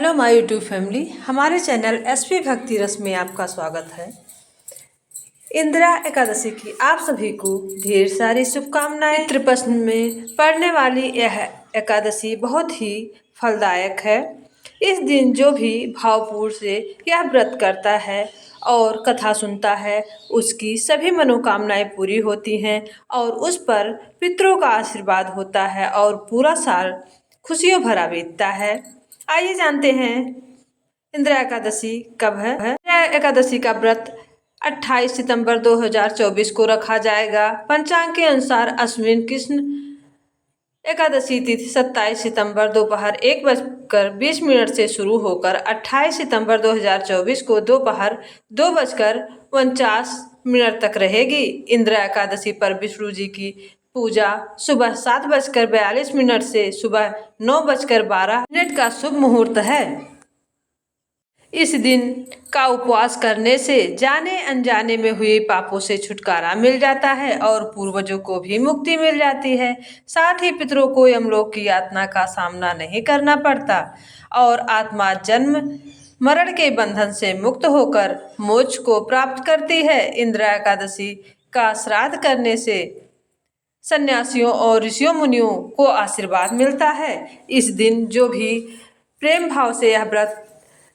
Hello my YouTube family, हमारे channel SP भक्ति रस में आपका स्वागत है। इंदिरा एकादशी की आप सभी को ढेर सारी शुभकामनाएं। पितृपक्ष में पड़ने वाली यह एकादशी बहुत ही फलदायक है। इस दिन जो भी भावपूर्ण से यह व्रत करता है और कथा सुनता है, उसकी सभी मनोकामनाएं पूरी होती हैं और उस पर पितरों का आशीर्वाद होता है और पूरा साल खुशियों भरा बीतता है। आइए जानते हैं इंदिरा एकादशी कब है। इंदिरा एकादशी का व्रत 28 सितंबर 2024 को रखा जाएगा। पंचांग के अनुसार अश्विन कृष्ण एकादशी तिथि 27 सितंबर दोपहर 1:20 से शुरू होकर 28 सितंबर 2024 को दोपहर 2:49 तक रहेगी। इंदिरा एकादशी पर विष्णु जी की पूजा सुबह 7:42 से सुबह 9:12 का शुभ मुहूर्त है। इस दिन का उपवास करने से जाने अनजाने में हुए पापों से छुटकारा मिल जाता है और पूर्वजों को भी मुक्ति मिल जाती है। साथ ही पितरों को यमलोक की यातना का सामना नहीं करना पड़ता और आत्मा जन्म मरण के बंधन से मुक्त होकर मोक्ष को प्राप्त करती है। इंदिरा एकादशी का श्राद्ध करने से सन्यासियों और ऋषियों मुनियों को आशीर्वाद मिलता है। इस दिन जो भी प्रेम भाव से यह व्रत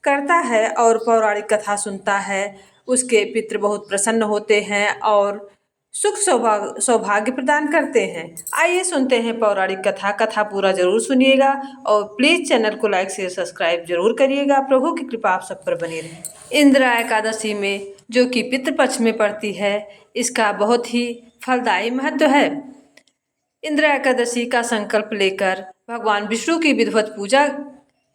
करता है और पौराणिक कथा सुनता है, उसके पितृ बहुत प्रसन्न होते हैं और सुख सौभाग्य प्रदान करते हैं। आइए सुनते हैं पौराणिक कथा पूरा जरूर सुनिएगा और प्लीज चैनल को लाइक शेयर सब्सक्राइब जरूर करिएगा। प्रभु की कृपा आप सब पर बनी रहे। इंदिरा एकादशी में जो कि पितृपक्ष में पड़ती है, इसका बहुत ही फलदायी महत्व है। इंदिरा एकादशी का संकल्प लेकर भगवान विष्णु की विधिवत पूजा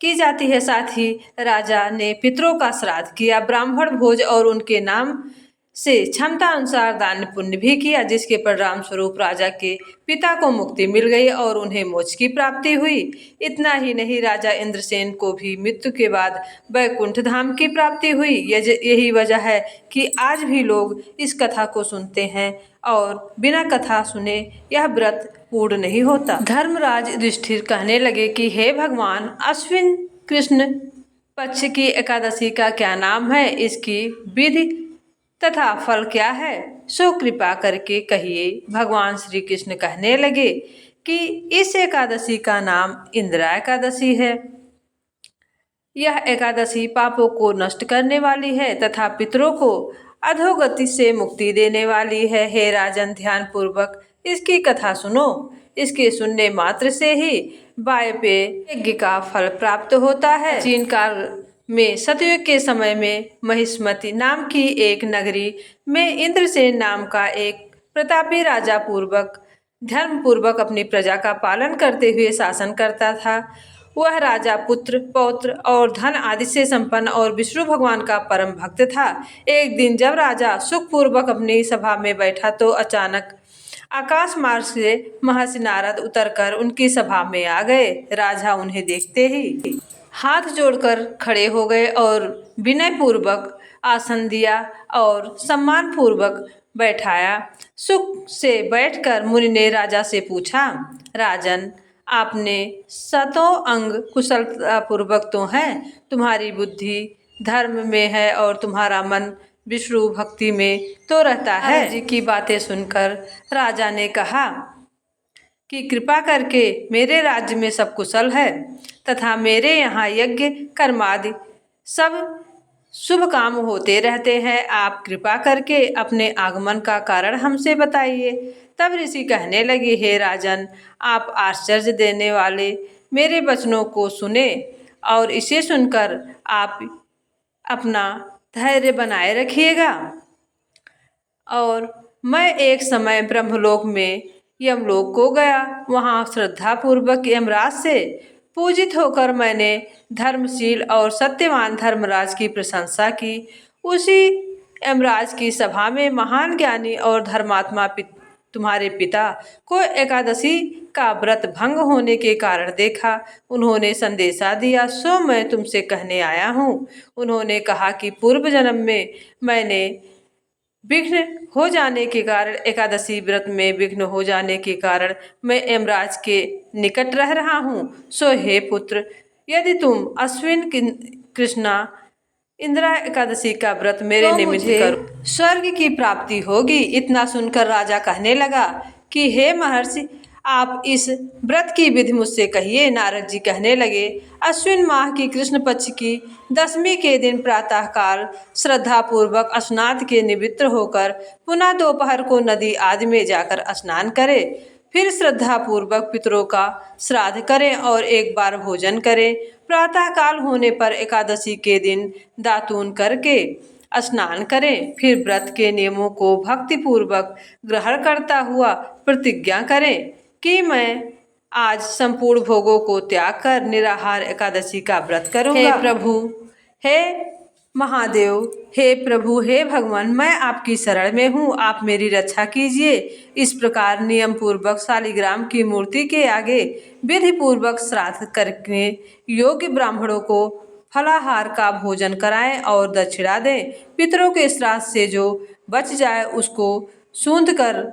की जाती है। साथ ही राजा ने पितरों का श्राद्ध किया, ब्राह्मण भोज और उनके नाम से क्षमता अनुसार दान पुण्य भी किया, जिसके परिणाम स्वरूप राजा के पिता को मुक्ति मिल गई और उन्हें मोक्ष की प्राप्ति हुई। इतना ही नहीं, राजा इंद्रसेन को भी मृत्यु के बाद वैकुंठ धाम की प्राप्ति हुई। यही वजह है कि आज भी लोग इस कथा को सुनते हैं और बिना कथा सुने यह व्रत पूर्ण नहीं होता। धर्मराज युधिष्ठिर कहने लगे कि हे भगवान, अश्विन कृष्ण पक्ष की एकादशी का क्या नाम है, इसकी विधि तथा फल क्या है, सो कृपा करके कहिए। भगवान श्री कृष्ण कहने लगे कि इस एकादशी का नाम इंदिरा एकादशी है। यह एकादशी पापों को नष्ट करने वाली है तथा पितरों को अधोगति से मुक्ति देने वाली है। हे राजन, ध्यान पूर्वक इसकी कथा सुनो। इसके सुनने मात्र से ही वायपेय यज्ञ का फल प्राप्त होता है। प्राचीन काल में सतयुग के समय में महिष्मति नाम की एक नगरी में इंद्रसेन नाम का एक प्रतापी राजा धर्म पूर्वक अपनी प्रजा का पालन करते हुए शासन करता था। वह राजा पुत्र पौत्र और धन आदि से संपन्न और विष्णु भगवान का परम भक्त था। एक दिन जब राजा सुखपूर्वक अपनी सभा में बैठा तो अचानक आकाश मार्ग से महर्षि नारद उतरकर उनकी सभा में आ गए। राजा उन्हें देखते ही हाथ जोड़कर खड़े हो गए और विनय पूर्वक आसन दिया और सम्मान पूर्वक बैठाया। सुख से बैठकर मुनि ने राजा से पूछा, राजन, आपने सतों अंग कुशलता पूर्वक तो हैं, तुम्हारी बुद्धि धर्म में है और तुम्हारा मन विष्णु भक्ति में तो रहता है। जी की बातें सुनकर राजा ने कहा कि कृपा करके मेरे राज्य में सब कुशल है तथा मेरे यहाँ यज्ञ कर्मादि सब शुभ काम होते रहते हैं। आप कृपा करके अपने आगमन का कारण हमसे बताइए। तब ऋषि कहने लगे, हे राजन, आप आश्चर्य देने वाले मेरे वचनों को सुने और इसे सुनकर आप अपना धैर्य बनाए रखिएगा। और मैं एक समय ब्रह्मलोक में यमलोक को गया। वहाँ श्रद्धा पूर्वक यमराज से पूजित होकर मैंने धर्मशील और सत्यवान धर्मराज की प्रशंसा की। उसी यमराज की सभा में महान ज्ञानी और धर्मात्मा तुम्हारे पिता को एकादशी का व्रत भंग होने के कारण देखा। उन्होंने संदेशा दिया, सो मैं तुमसे कहने आया हूँ। उन्होंने कहा कि पूर्व जन्म में मैंने विघ्न हो जाने के कारण, एकादशी व्रत में विघ्न हो जाने के कारण मैं यमराज के निकट रह रहा हूँ। सो हे पुत्र, यदि तुम अश्विन कृष्णा इंदिरा एकादशी का व्रत मेरे निमित्त करो, स्वर्ग की प्राप्ति होगी। इतना सुनकर राजा कहने लगा कि हे महर्षि, आप इस व्रत की विधि मुझसे कहिए। नारद जी कहने लगे, अश्विन माह की कृष्ण पक्ष की 10वीं के दिन प्रातः काल श्रद्धा पूर्वक स्नान के निवृत्त होकर पुनः दोपहर को नदी आदि में जाकर स्नान करें। फिर श्रद्धा पूर्वक पितरों का श्राद्ध करें और एक बार भोजन करें। प्रातः काल होने पर एकादशी के दिन दातून करके स्नान करें। फिर व्रत के नियमों को भक्ति पूर्वक ग्रहण करता हुआ प्रतिज्ञा करें कि मैं आज संपूर्ण भोगों को त्याग कर निराहार एकादशी का व्रत करूंगा। हे प्रभु, हे महादेव, हे प्रभु, हे भगवान, मैं आपकी शरण में हूँ, आप मेरी रक्षा कीजिए। इस प्रकार नियम पूर्वक शालिग्राम की मूर्ति के आगे विधि पूर्वक श्राद्ध करके योग्य ब्राह्मणों को फलाहार का भोजन कराएं और दक्षिणा दें। पितरों के श्राद्ध से जो बच जाए उसको सूंध कर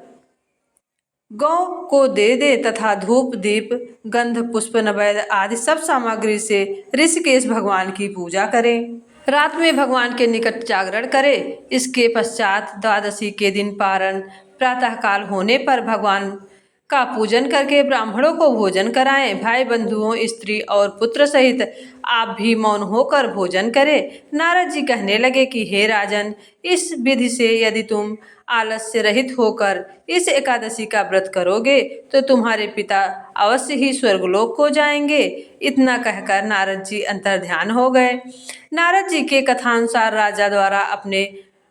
गौ को दे दे तथा धूप दीप गंध पुष्प नैवेद्य आदि सब सामग्री से ऋषिकेश भगवान की पूजा करें। रात में भगवान के निकट जागरण करें। इसके पश्चात द्वादशी के दिन पारण प्रातः काल होने पर भगवान का पूजन करके ब्राह्मणों को भोजन कराएं। भाई बंधुओं, स्त्री और पुत्र सहित आप भी मौन होकर भोजन करें। नारद जी कहने लगे कि हे राजन, इस विधि से यदि तुम आलस्य रहित होकर इस एकादशी का व्रत करोगे तो तुम्हारे पिता अवश्य ही स्वर्गलोक को जाएंगे। इतना कहकर नारद जी अंतर्ध्यान हो गए। नारद जी के कथानुसार राजा द्वारा अपने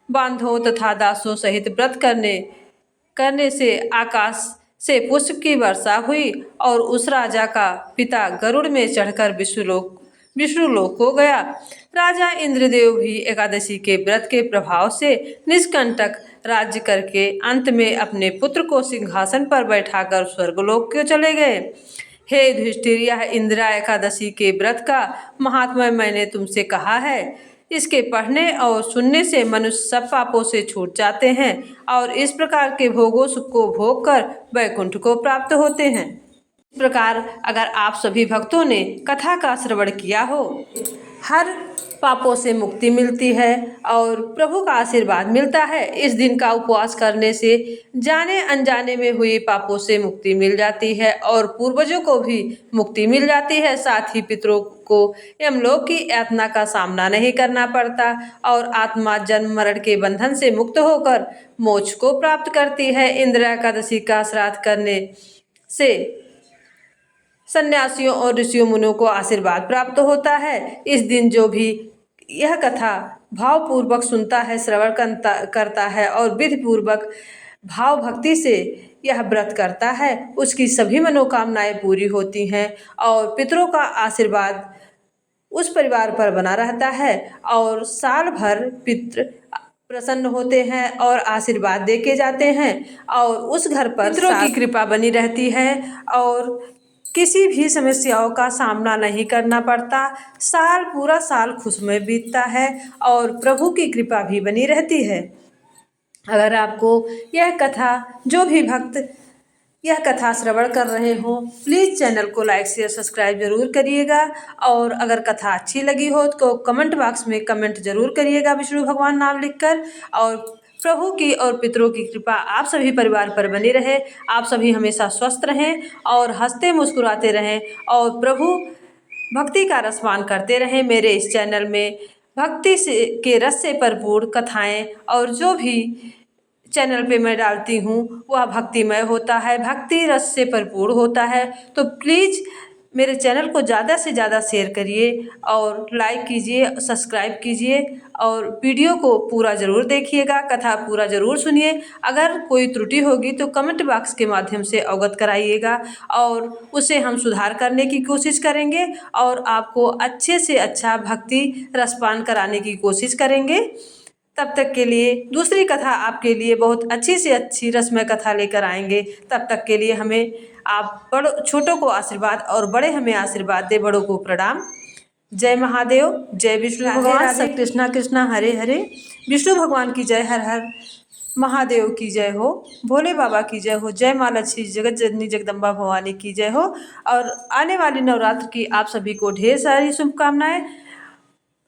बांधवों तथा दासों सहित व्रत करने से आकाश से पुष्प की वर्षा हुई और उस राजा का पिता गरुड़ में चढ़कर विष्णुलोक को गया। राजा इंद्रदेव भी एकादशी के व्रत के प्रभाव से निष्कंटक राज्य करके अंत में अपने पुत्र को सिंहासन पर बैठाकर स्वर्गलोक को चले गए। हे युधिष्ठिर, यह इंदिरा एकादशी के व्रत का महात्म्य मैंने तुमसे कहा है। इसके पढ़ने और सुनने से मनुष्य सब पापों से छूट जाते हैं और इस प्रकार के भोगों को भोग कर वैकुंठ को प्राप्त होते हैं। इस प्रकार अगर आप सभी भक्तों ने कथा का श्रवण किया हो, हर पापों से मुक्ति मिलती है और प्रभु का आशीर्वाद मिलता है। इस दिन का उपवास करने से जाने अनजाने में हुई पापों से मुक्ति मिल जाती है और पूर्वजों को भी मुक्ति मिल जाती है। साथ ही पितरों को यमलोक की यातना का सामना नहीं करना पड़ता और आत्मा जन्म मरण के बंधन से मुक्त होकर मोक्ष को प्राप्त करती है। इंदिरा एकादशी का श्राद्ध करने से सन्यासियों और ऋषियों मुनियों को आशीर्वाद प्राप्त होता है। इस दिन जो भी यह कथा भावपूर्वक सुनता है, श्रवण करता है और विधि पूर्वक भाव भक्ति से यह व्रत करता है, उसकी सभी मनोकामनाएं पूरी होती हैं और पितरों का आशीर्वाद उस परिवार पर बना रहता है और साल भर पितृ प्रसन्न होते हैं और आशीर्वाद देके जाते हैं और उस घर पर पितरों की कृपा बनी रहती है और किसी भी समस्याओं का सामना नहीं करना पड़ता। पूरा साल खुशमय बीतता है और प्रभु की कृपा भी बनी रहती है। अगर आपको यह कथा, जो भी भक्त यह कथा श्रवण कर रहे हो, प्लीज़ चैनल को लाइक शेयर सब्सक्राइब जरूर करिएगा और अगर कथा अच्छी लगी हो तो कमेंट बॉक्स में कमेंट जरूर करिएगा विष्णु भगवान नाम लिखकर। और प्रभु की और पितरों की कृपा आप सभी परिवार पर बनी रहे। आप सभी हमेशा स्वस्थ रहें और हंसते मुस्कुराते रहें और प्रभु भक्ति का रसपान करते रहें। मेरे इस चैनल में भक्ति के रस से भरपूर कथाएं और जो भी चैनल पे मैं डालती हूँ वह भक्तिमय होता है, भक्ति रस से भरपूर होता है। तो प्लीज़ मेरे चैनल को ज़्यादा से ज़्यादा शेयर करिए और लाइक कीजिए, सब्सक्राइब कीजिए और वीडियो को पूरा ज़रूर देखिएगा, कथा पूरा ज़रूर सुनिए। अगर कोई त्रुटि होगी तो कमेंट बॉक्स के माध्यम से अवगत कराइएगा और उसे हम सुधार करने की कोशिश करेंगे और आपको अच्छे से अच्छा भक्ति रसपान कराने की कोशिश करेंगे। तब तक के लिए दूसरी कथा आपके लिए बहुत अच्छी से अच्छी रसमय कथा लेकर आएंगे। तब तक के लिए हमें आप छोटों को आशीर्वाद और बड़े हमें आशीर्वाद दे, बड़ों को प्रणाम। जय महादेव, जय विष्णु भगवान, कृष्णा कृष्णा हरे हरे, विष्णु भगवान की जय, हर हर महादेव की जय हो, भोले बाबा की जय हो, जय माँ लक्ष्मी जगत जननी जगदम्बा भवानी की जय हो। और आने वाली नवरात्र की आप सभी को ढेर सारी शुभकामनाएं।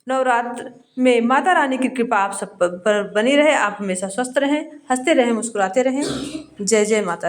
नवरात्र में माता रानी की कृपा आप सब पर बनी रहे, आप हमेशा स्वस्थ रहें, हंसते रहें, मुस्कुराते रहें। जय जय माता।